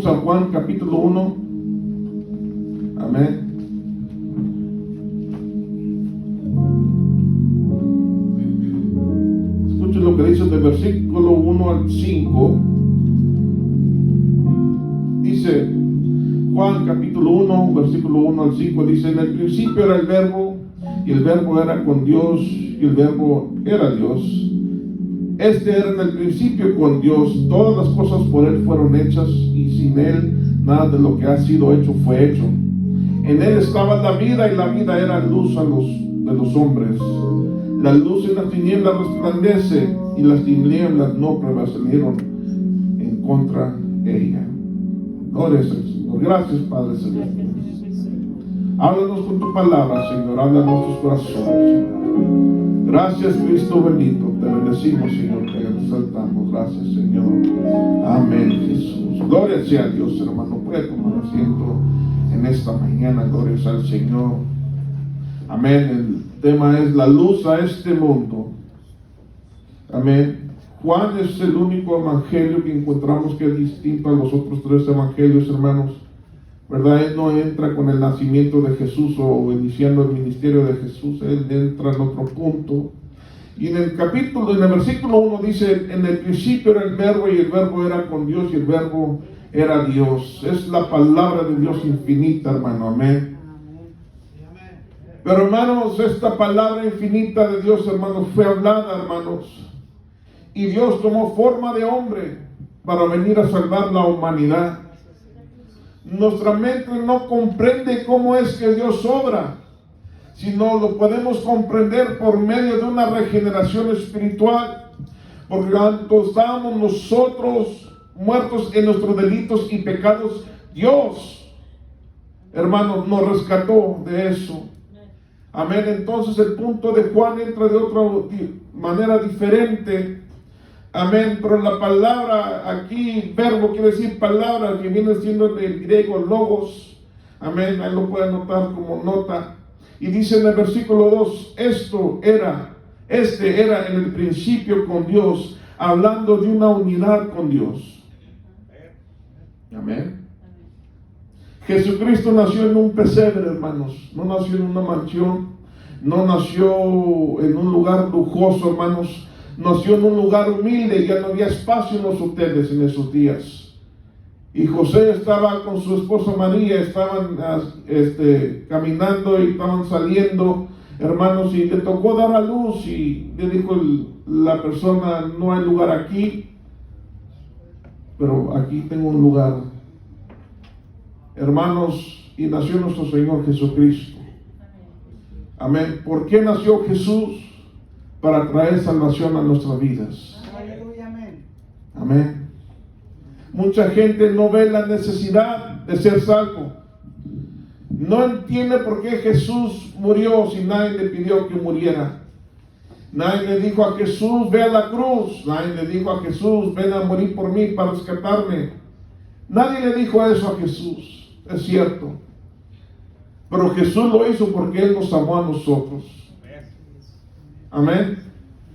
San Juan capítulo 1. Amén. Escuchen lo que dice del versículo 1 al 5. Dice Juan capítulo 1, versículo 1 al 5. Dice: en el principio era el verbo, y el verbo era con Dios, y el verbo era Dios. Este era en el principio con Dios. Todas las cosas por Él fueron hechas, y sin Él nada de lo que ha sido hecho fue hecho. En Él estaba la vida, y la vida era luz de los hombres. La luz en las tinieblas resplandece, y las tinieblas no prevalecieron en contra de ella. Gloria al Señor. Gracias, Padre Celestial. Háblanos con tu palabra, Señor. Habla en nuestros corazones, Señor. Gracias, Cristo bendito. Te bendecimos, Señor. Te exaltamos. Gracias, Señor. Amén, Jesús. Gloria sea a Dios, hermano. Puede tomar asiento en esta mañana. Gloria al Señor. Amén. El tema es la luz a este mundo. Amén. Juan es el único evangelio que encontramos que es distinto a los otros tres evangelios, hermanos. ¿Verdad? Él no entra con el nacimiento de Jesús o iniciando el ministerio de Jesús. Él entra en otro punto. Y en el versículo 1 dice: en el principio era el verbo, y el verbo era con Dios, y el verbo era Dios. Es la palabra de Dios infinita, hermano. Amén. Pero, hermanos, esta palabra infinita de Dios, hermanos, fue hablada, hermanos. Y Dios tomó forma de hombre para venir a salvar la humanidad. Nuestra mente no comprende cómo es que Dios obra, sino lo podemos comprender por medio de una regeneración espiritual. Porque cuando estábamos nosotros muertos en nuestros delitos y pecados, Dios, hermanos, nos rescató de eso. Amén. Entonces el punto de Juan entra de otra manera diferente. Amén. Pero la palabra aquí, verbo quiere decir palabra, que viene siendo del griego logos. Amén. Ahí lo pueden notar como nota. Y dice en el versículo 2: este era en el principio con Dios, hablando de una unidad con Dios. Amén. Jesucristo nació en un pesebre, hermanos. No nació en una mansión. No nació en un lugar lujoso, hermanos. Nació en un lugar humilde. Ya no había espacio en los hoteles en esos días. Y José estaba con su esposa María. Estaban caminando y estaban saliendo, hermanos. Y le tocó dar a luz. Y le dijo la persona: no hay lugar aquí, pero aquí tengo un lugar. Hermanos, y nació nuestro Señor Jesucristo. Amén. ¿Por qué nació Jesús? Para traer salvación a nuestras vidas. Amén. Mucha gente no ve la necesidad de ser salvo. No entiende por qué Jesús murió si nadie le pidió que muriera. Nadie le dijo a Jesús: ve a la cruz. Nadie le dijo a Jesús: ven a morir por mí para rescatarme. Nadie le dijo eso a Jesús. Es cierto. Pero Jesús lo hizo porque Él nos amó a nosotros. Amén.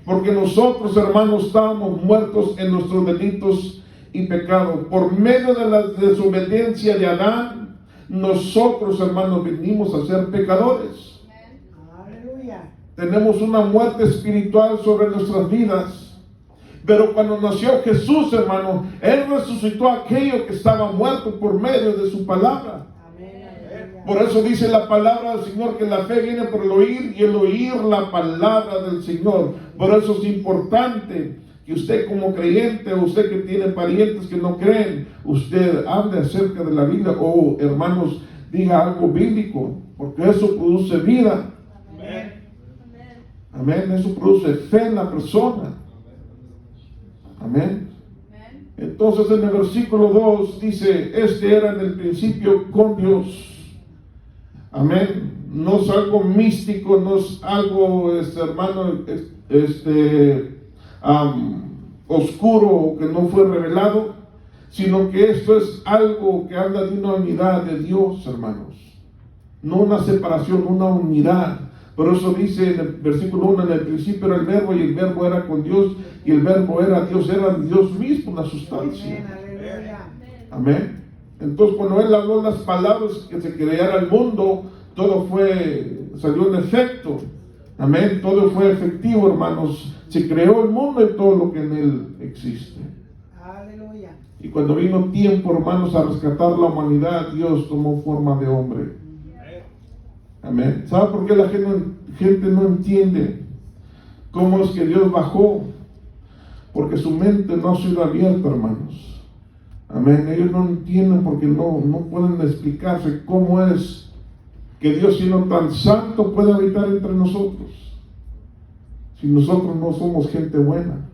Porque nosotros, hermanos, estábamos muertos en nuestros delitos y pecados. Por medio de la desobediencia de Adán, nosotros, hermanos, venimos a ser pecadores. Aleluya. Tenemos una muerte espiritual sobre nuestras vidas. Pero cuando nació Jesús, hermano, Él resucitó a aquello que estaba muerto por medio de su palabra. Amén. Por eso dice la palabra del Señor que la fe viene por el oír, y el oír la palabra del Señor. Por eso es importante que usted, como creyente, o usted que tiene parientes que no creen, usted hable acerca de la Biblia, o hermanos, diga algo bíblico, porque eso produce vida. Amén. Amén. Eso produce fe en la persona. Amén. Entonces en el versículo 2 dice: este era en el principio con Dios. Amén. No es algo místico, no es algo, hermano, oscuro que no fue revelado, sino que esto es algo que habla de una unidad de Dios, hermanos. No una separación, una unidad. Por eso dice en el versículo 1: en el principio era el verbo, y el verbo era con Dios, y el verbo era Dios mismo, la sustancia. Amén. Entonces cuando Él habló las palabras que se creara el mundo, todo salió en efecto. Amén. Todo fue efectivo, hermanos. Se creó el mundo y todo lo que en él existe. Aleluya. Y cuando vino tiempo, hermanos, a rescatar la humanidad, Dios tomó forma de hombre. Amén. ¿Sabe por qué la gente no entiende cómo es que Dios bajó? Porque su mente no ha sido abierta, hermanos. Amén. Ellos no entienden porque no pueden explicarse cómo es que Dios, siendo tan santo, puede habitar entre nosotros. Si nosotros no somos gente buena.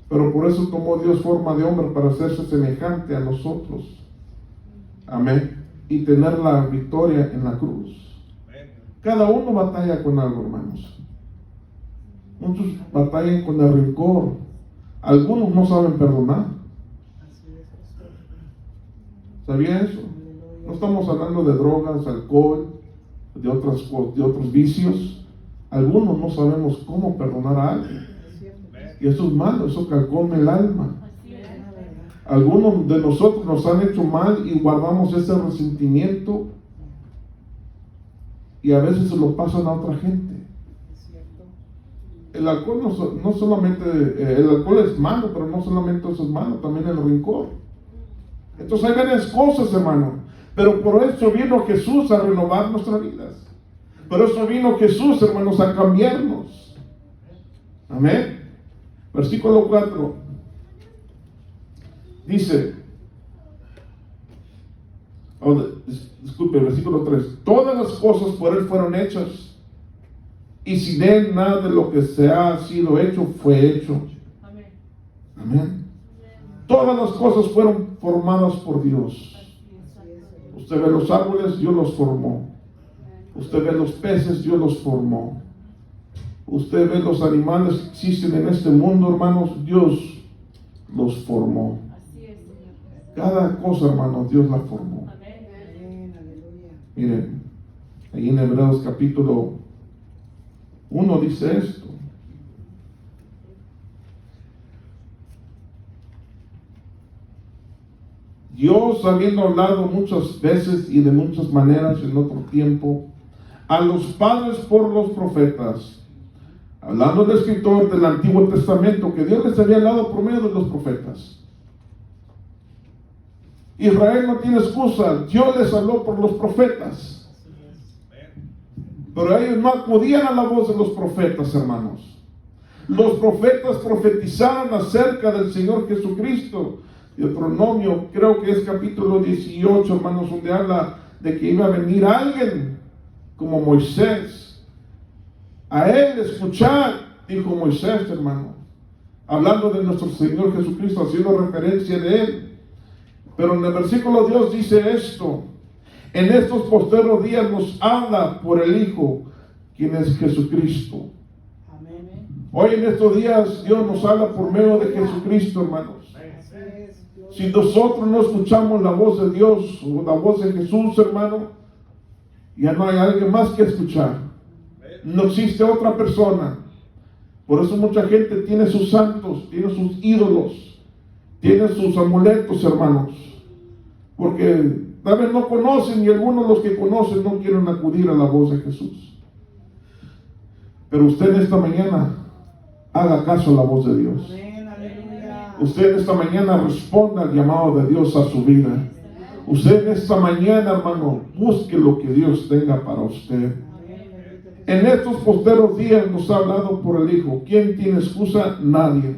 Pero por eso tomó Dios forma de hombre, para hacerse semejante a nosotros. Amén. Y tener la victoria en la cruz. Cada uno batalla con algo, hermanos. Muchos batallan con el rencor. Algunos no saben perdonar. ¿Sabía eso? No estamos hablando de drogas, alcohol, de otros vicios. Algunos no sabemos cómo perdonar a alguien. Y eso es malo, eso carcome el alma. Algunos de nosotros nos han hecho mal y guardamos ese resentimiento y a veces se lo pasan a otra gente. El alcohol no solamente, el alcohol es malo, pero no solamente eso es malo, también el rencor. Entonces hay varias cosas, hermano. Pero por eso vino Jesús a renovar nuestras vidas. Por eso vino Jesús, hermanos, a cambiarnos. Amén. Versículo 4. Dice, disculpe, versículo 3. Todas las cosas por Él fueron hechas. Y sin Él nada de lo que se ha sido hecho fue hecho. Amén. Amén. Todas las cosas fueron formadas por Dios. Usted ve los árboles, Dios los formó. Usted ve los peces, Dios los formó. Usted ve los animales que existen en este mundo, hermanos, Dios los formó. Cada cosa, hermanos, Dios la formó. Miren, ahí en Hebreos capítulo 1 dice esto. Dios, habiendo hablado muchas veces y de muchas maneras en otro tiempo a los padres por los profetas, hablando del escritor del Antiguo Testamento, que Dios les había hablado por medio de los profetas. Israel no tiene excusa, Dios les habló por los profetas, pero ellos no acudían a la voz de los profetas, hermanos. Los profetas profetizaron acerca del Señor Jesucristo. Deuteronomio, creo que es capítulo 18, hermanos, donde habla de que iba a venir alguien como Moisés. A él escuchar, dijo Moisés, hermano, hablando de nuestro Señor Jesucristo, haciendo referencia de él. Pero en el versículo Dios dice esto: en estos postreros días nos habla por el Hijo, quien es Jesucristo. Amén. Hoy en estos días Dios nos habla por medio de Jesucristo, hermanos. Si nosotros no escuchamos la voz de Dios o la voz de Jesús, hermano, ya no hay alguien más que escuchar. No existe otra persona. Por eso mucha gente tiene sus santos, tiene sus ídolos, tiene sus amuletos, hermanos, porque tal vez no conocen, y algunos de los que conocen no quieren acudir a la voz de Jesús. Pero usted en esta mañana haga caso a la voz de Dios. Usted en esta mañana responda al llamado de Dios a su vida. Usted en esta mañana, hermano, busque lo que Dios tenga para usted. En estos posteros días nos ha hablado por el Hijo. ¿Quién tiene excusa? Nadie.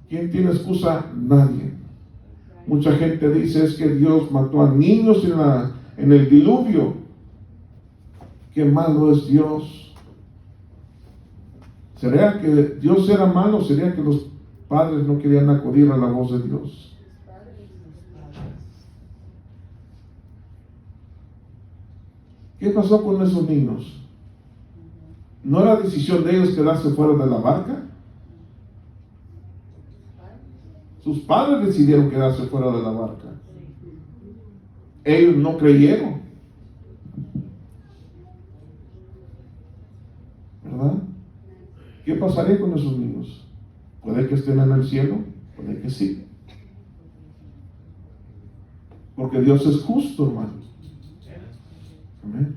¿Quién tiene excusa? Nadie. Mucha gente dice es que Dios mató a niños en el diluvio. Qué malo es Dios. ¿Sería que Dios era malo? ¿Sería que los padres no querían acudir a la voz de Dios? ¿Qué pasó con esos niños? ¿No era decisión de ellos quedarse fuera de la barca? Sus padres decidieron quedarse fuera de la barca. Ellos no creyeron. ¿Verdad? ¿Qué pasaría con esos niños? Puede que estén en el cielo, Puede que sí. Porque Dios es justo, hermano. Amén.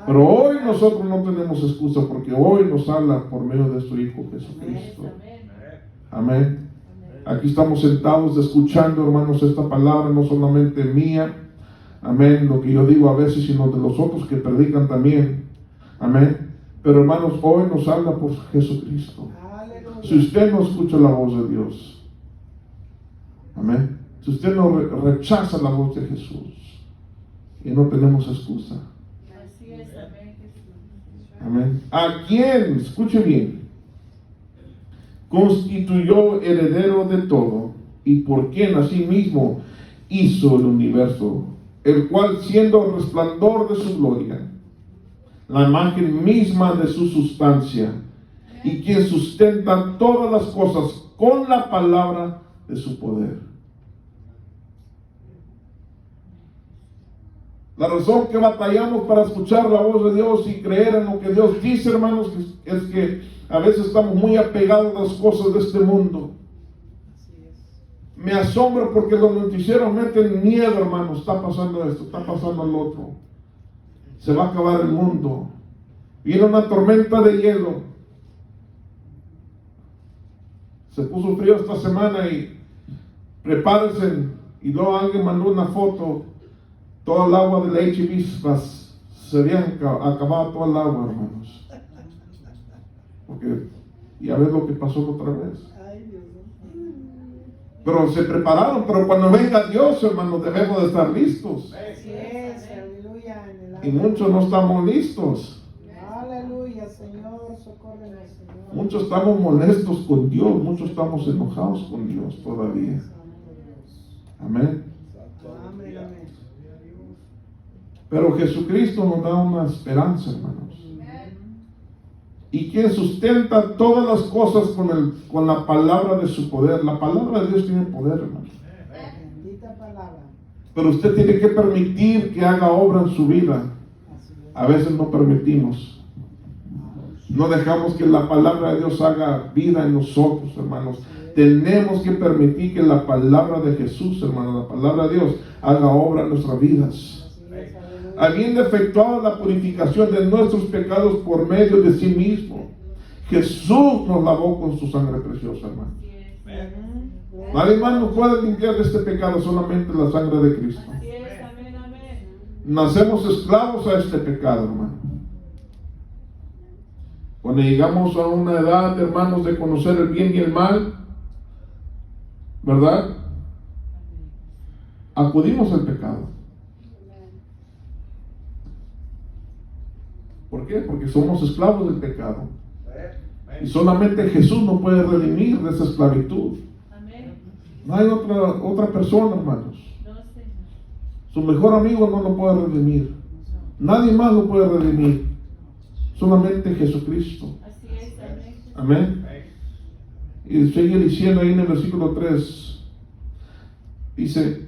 Pero hoy nosotros no tenemos excusa porque hoy nos habla por medio de su Hijo Jesucristo. Amén. Aquí estamos sentados escuchando, hermanos, esta palabra no solamente mía, amén, lo que yo digo a veces, sino de los otros que predican también. Amén. Pero hermanos, hoy nos habla por Jesucristo. Si usted no escucha la voz de Dios, amén, si usted no rechaza la voz de Jesús, y no tenemos excusa. Así es, amén. Amén. ¿A quién? Escuche bien. Constituyó heredero de todo, y por quien asimismo hizo el universo, el cual siendo el resplandor de su gloria, la imagen misma de su sustancia, y quien sustenta todas las cosas con la palabra de su poder. La razón que batallamos para escuchar la voz de Dios y creer en lo que Dios dice, hermanos, es que a veces estamos muy apegados a las cosas de este mundo. Me asombra porque los noticieros meten miedo, hermanos. Está pasando esto, está pasando lo otro. Se va a acabar el mundo. Viene una tormenta de hielo. Se puso frío esta semana y prepárense. Y luego alguien mandó una foto. Todo el agua del HIV se había acabado todo el agua, hermanos. Porque ya ves lo que pasó otra vez. Pero se prepararon, pero cuando venga Dios, hermanos, debemos de estar listos. Así es, aleluya. Y muchos no estamos listos. Aleluya, Señor, socórrenos, Señor. Muchos estamos molestos con Dios, muchos estamos enojados con Dios todavía. Amén. Amén, amén. Pero Jesucristo nos da una esperanza, hermanos. Y quien sustenta todas las cosas con la palabra de su poder. La palabra de Dios tiene poder, hermanos. Bendita palabra. Pero usted tiene que permitir que haga obra en su vida. A veces no permitimos. No dejamos que la palabra de Dios haga vida en nosotros, hermanos. Tenemos que permitir que la palabra de Jesús, hermanos, la palabra de Dios, haga obra en nuestras vidas. Habiendo efectuado la purificación de nuestros pecados por medio de sí mismo, Jesús nos lavó con su sangre preciosa, hermano. Nadie más nos puede limpiar de este pecado, solamente la sangre de Cristo. Nacemos esclavos a este pecado, hermano. Cuando llegamos a una edad, hermanos, de conocer el bien y el mal, ¿verdad? Acudimos al pecado. ¿Por qué? Porque somos esclavos del pecado. Y solamente Jesús nos puede redimir de esa esclavitud. No hay otra persona, hermanos. Su mejor amigo no lo puede redimir. Nadie más lo puede redimir. Solamente Jesucristo. Amén. Y sigue diciendo ahí en el versículo 3. Dice: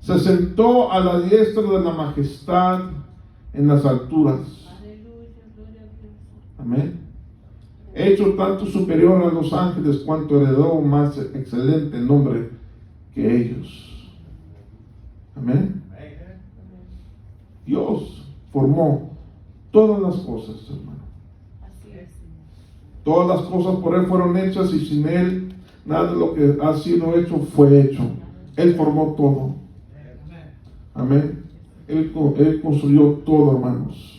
se sentó a la diestra de la majestad en las alturas. Amén. Hecho tanto superior a los ángeles cuanto heredó más excelente nombre que ellos. Amén. Dios formó todas las cosas, hermano. Todas las cosas por Él fueron hechas y sin Él nada de lo que ha sido hecho fue hecho. Él formó todo. Amén. Él construyó todo, hermanos.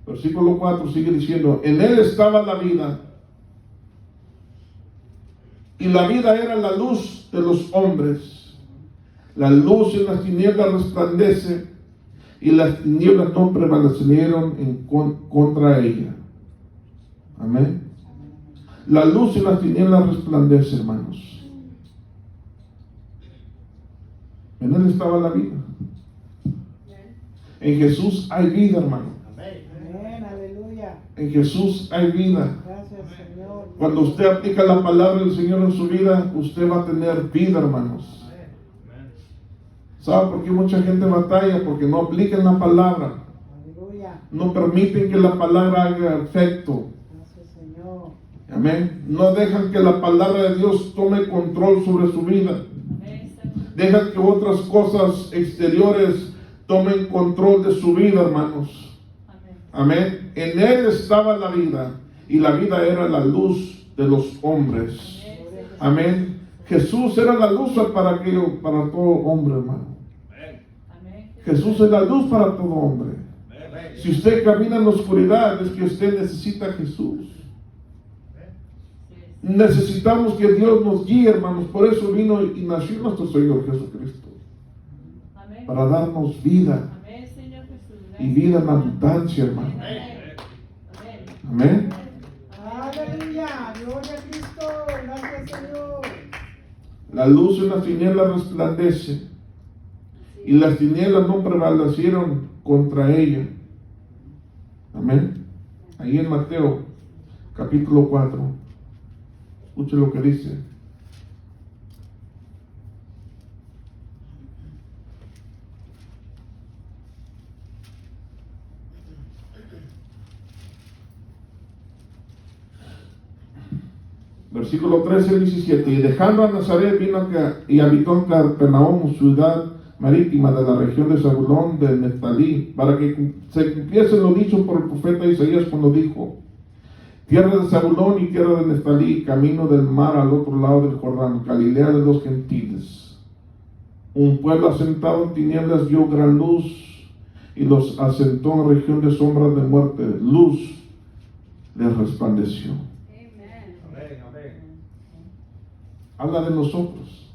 Versículo 4 sigue diciendo: en Él estaba la vida, y la vida era la luz de los hombres. La luz en las tinieblas resplandece, y las tinieblas no prevalecieron contra ella. Amén. La luz en las tinieblas resplandece, hermanos. En Él estaba la vida. En Jesús hay vida, hermano. En Jesús hay vida. Gracias, Señor. Cuando usted aplica la palabra del Señor en su vida, usted va a tener vida, hermanos. ¿Sabe por qué mucha gente batalla? Porque no aplican la palabra. Aleluya. No permiten que la palabra haga efecto. Gracias, Señor. Amén. No dejan que la palabra de Dios tome control sobre su vida. Dejan que otras cosas exteriores tomen control de su vida, hermanos. Amén. En Él estaba la vida, y la vida era la luz de los hombres. Amén. Jesús era la luz para todo hombre, hermano. Jesús es la luz para todo hombre. Si usted camina en la oscuridad, es que usted necesita a Jesús. Necesitamos que Dios nos guíe, hermanos. Por eso vino y nació nuestro Señor Jesucristo, para darnos vida, y vida en abundancia, hermano. Amén. Aleluya, gloria a Cristo, gracias Señor. La luz en las tinieblas resplandece, y las tinieblas no prevalecieron contra ella. Amén. Ahí en Mateo capítulo 4, escuche lo que dice. Versículo 13 al 17. Y dejando a Nazaret vino y habitó en Capernaum, ciudad marítima de la región de Zabulón de Neftalí, para que se cumpliese lo dicho por el profeta Isaías cuando dijo: tierra de Zabulón y tierra de Neftalí, camino del mar al otro lado del Jordán, Galilea de los gentiles. Un pueblo asentado en tinieblas vio gran luz, y los asentó en región de sombras de muerte. Luz les resplandeció. Habla de nosotros.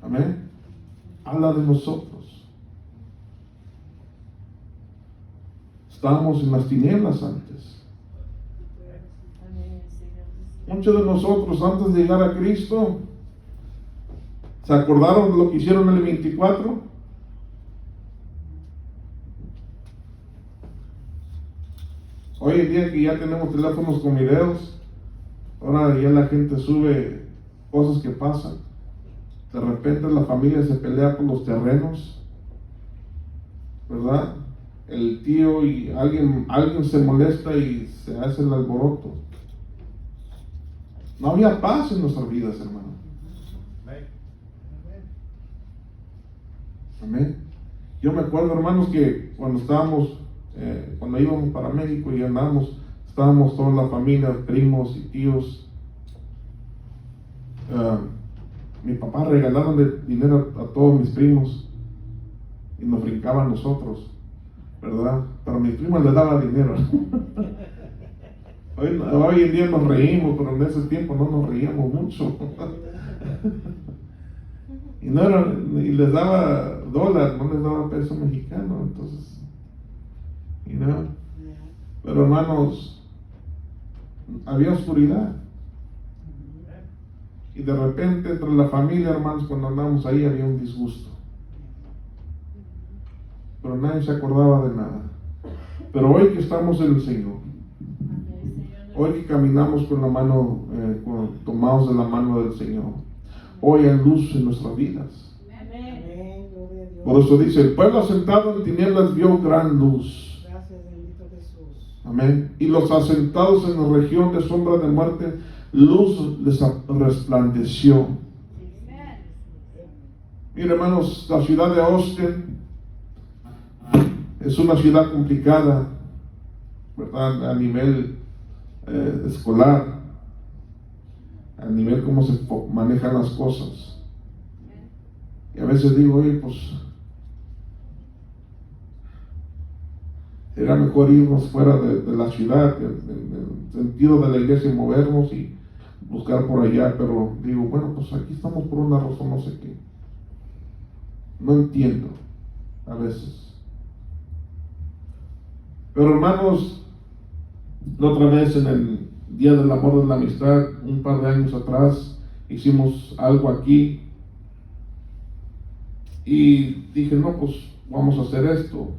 Amén. Habla de nosotros. Estábamos en las tinieblas antes. Muchos de nosotros, antes de llegar a Cristo, ¿se acordaron de lo que hicieron en el 24? Hoy en día que ya tenemos teléfonos con videos, ahora ya la gente sube cosas que pasan. De repente la familia se pelea por los terrenos, ¿verdad? El tío y alguien se molesta y se hace el alboroto. No había paz en nuestras vidas, hermano. Amén. Yo me acuerdo, hermanos, que cuando íbamos para México y estábamos toda la familia, primos y tíos. Mi papá regalaba dinero a todos mis primos y nos brincaba a nosotros, ¿verdad? Pero a mis primos les daba dinero. Hoy en día nos reímos, pero en ese tiempo no nos reíamos mucho. Y les daba dólar, no les daba peso mexicano, entonces, pero hermanos, había oscuridad. Y de repente entre la familia, hermanos, cuando andamos ahí había un disgusto. Pero nadie se acordaba de nada. Pero hoy que estamos en el Señor, hoy que caminamos con la mano, tomados de la mano del Señor, hoy hay luz en nuestras vidas. Por eso dice: el pueblo asentado en tinieblas vio gran luz. Gracias, bendito Jesús. Amén. Y los asentados en la región de sombra de muerte, luz les resplandeció. Mira, hermanos, la ciudad de Austin es una ciudad complicada, ¿verdad? A nivel escolar, a nivel cómo se manejan las cosas. Y a veces digo, oye, pues era mejor irnos fuera de la ciudad, en el sentido de la iglesia, movernos y buscar por allá. Pero digo, bueno, pues aquí estamos por una razón, no sé qué. No entiendo a veces. Pero hermanos, la otra vez en el Día del Amor y de la Amistad, un par de años atrás, hicimos algo aquí. Y dije, no, pues vamos a hacer esto.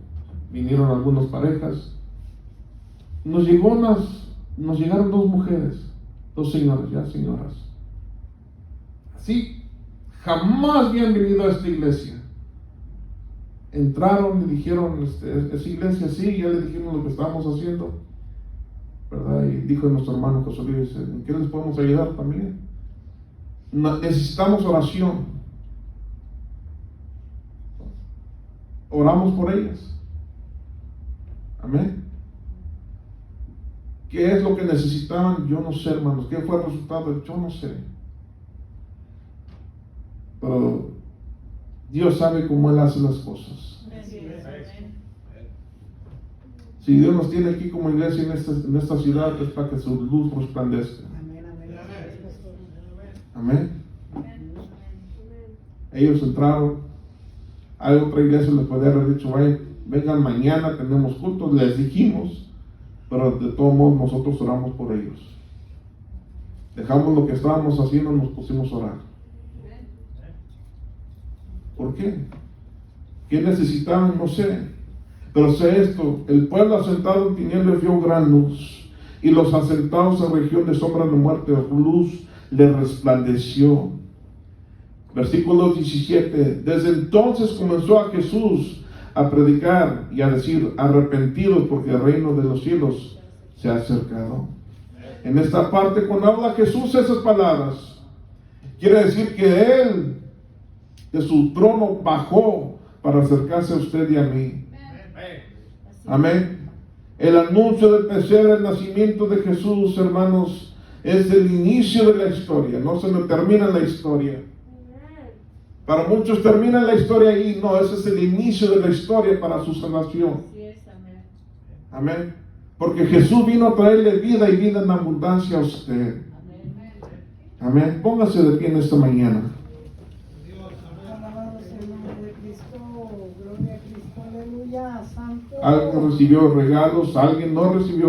Vinieron algunas parejas. Nos llegaron dos mujeres, dos señoras. Así, jamás habían venido a esta iglesia. Entraron y dijeron, esa iglesia sí, ya le dijimos lo que estábamos haciendo. ¿verdad? Y dijo nuestro hermano José Luis, ¿en qué les podemos ayudar también? Necesitamos oración. Oramos por ellas. Amén. ¿Qué es lo que necesitaban? Yo no sé, hermanos. ¿Qué fue el resultado? Yo no sé. Pero Dios sabe cómo Él hace las cosas. Si Dios nos tiene aquí como iglesia en esta ciudad, es para que su luz resplandezca. Amén. Ellos entraron. Hay otra iglesia les podría haber dicho, vengan mañana, tenemos cultos. Les dijimos, pero de todos modos nosotros oramos por ellos. Dejamos lo que estábamos haciendo y nos pusimos a orar. ¿Por qué? ¿Qué necesitaban? No sé. Pero sé esto: el pueblo asentado en tinieblas vio gran luz, y los asentados en región de sombra de muerte, luz les resplandeció. Versículo 17. Desde entonces comenzó a Jesús a predicar y a decir: arrepentidos, porque el reino de los cielos se ha acercado. En esta parte, cuando habla Jesús esas palabras, quiere decir que Él de su trono bajó para acercarse a usted y a mí. Amén. El anuncio del pesebre, el nacimiento de Jesús, hermanos, es el inicio de la historia. No se me termina la historia. Para muchos termina la historia ahí. No, ese es el inicio de la historia para su salvación. Amén. Porque Jesús vino a traerle vida y vida en abundancia a usted. Amén. Póngase de pie en esta mañana. Alguien recibió regalos, alguien no recibió